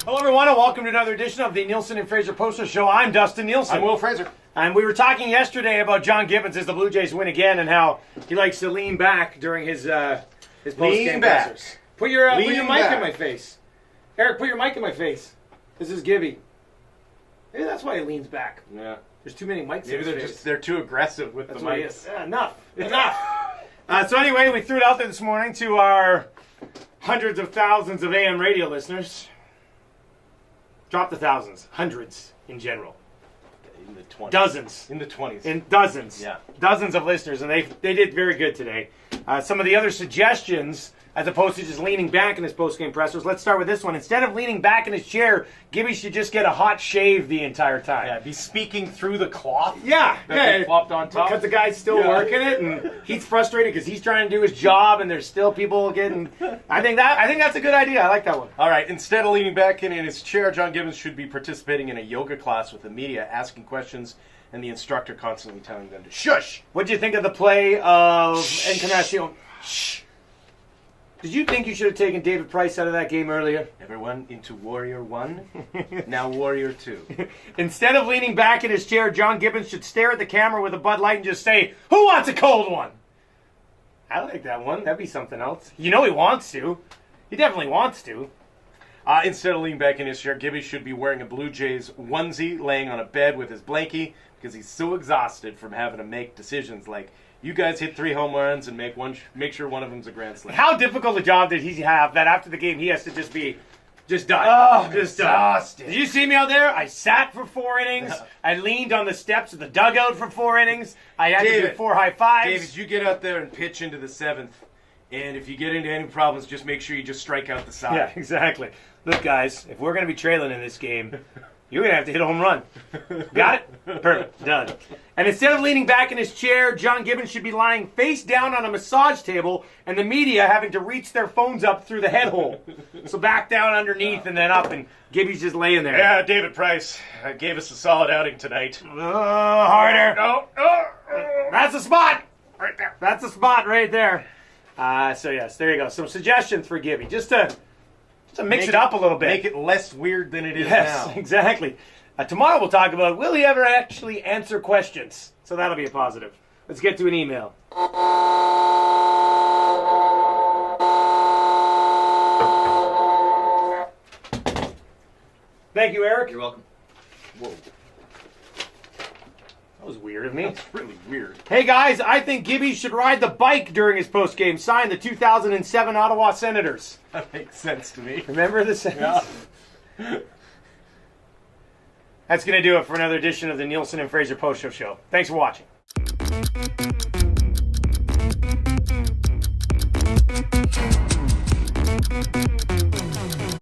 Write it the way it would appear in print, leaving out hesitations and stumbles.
Hello, everyone, and welcome to another edition of the Nielsen and Fraser Poster Show. I'm Dustin Nielsen. I'm Will Fraser. And we were talking yesterday about John Gibbons as the Blue Jays win again, and how he likes to lean back during his post-game pressers. Put your mic in my face. Eric, put your mic in my face. This is Gibby. Maybe that's why he leans back. Yeah. There's too many mics in his face. They're too aggressive with That's the what he mics. is. Enough. So anyway, we threw it out there this morning to our hundreds of thousands of AM radio listeners. Drop the thousands. Hundreds in general. In the 20s. Dozens. In the 20s. In dozens. Yeah. Dozens of listeners, and they did very good today. Some of the other suggestions, as opposed to just leaning back in his post-game pressers, let's start with this one. Instead of leaning back in his chair, Gibby should just get a hot shave the entire time. Yeah, be speaking through the cloth. Yeah, That they flopped on top. because the guy's still working it, and he's frustrated because he's trying to do his job, and there's still people getting. I think that's a good idea. I like that one. All right, instead of leaning back in his chair, John Gibbons should be participating in a yoga class with the media, asking questions, and the instructor constantly telling them to shush. What did you think of the play of Encarnacion? Shh. Did you think you should have taken David Price out of that game earlier? Everyone into Warrior 1, now Warrior 2. Instead of leaning back in his chair, John Gibbons should stare at the camera with a Bud Light and just say, "Who wants a cold one?" I like that one. That'd be something else. You know he wants to. He definitely wants to. Instead of leaning back in his chair, Gibby should be wearing a Blue Jays onesie, laying on a bed with his blankie, because he's so exhausted from having to make decisions like, you guys hit 3 home runs and make sure one of them's a grand slam. How difficult a job did he have that after the game he has to just done? Oh, just exhausted. done. Did you see me out there? I sat for 4 innings. I leaned on the steps of the dugout for 4 innings. I had to do 4 high fives. David, you get out there and pitch into the 7th, and if you get into any problems, just make sure you just strike out the side. Yeah, exactly. Look, guys, if we're going to be trailing in this game, you're going to have to hit a home run. Got it? Perfect. Done. And instead of leaning back in his chair, John Gibbons should be lying face down on a massage table and the media having to reach their phones up through the head hole. So back down underneath and then up, and Gibby's just laying there. Yeah, David Price gave us a solid outing tonight. Harder. No. That's the spot. Right there. That's the spot right there. So, yes, there you go. Some suggestions for Gibby. Just to mix it up a little bit. Make it less weird than it is Yes, now. exactly. Tomorrow we'll talk about, will he ever actually answer questions? So that'll be a positive. Let's get to an email. Thank you, Eric. You're welcome. Whoa, That was weird of me. that's really weird. Hey, guys, I think Gibby should ride the bike during his postgame. Sign the 2007 Ottawa Senators. That makes sense to me. Remember the Senators? Yeah. That's going to do it for another edition of the Nielsen and Fraser Post Show. Thanks for watching.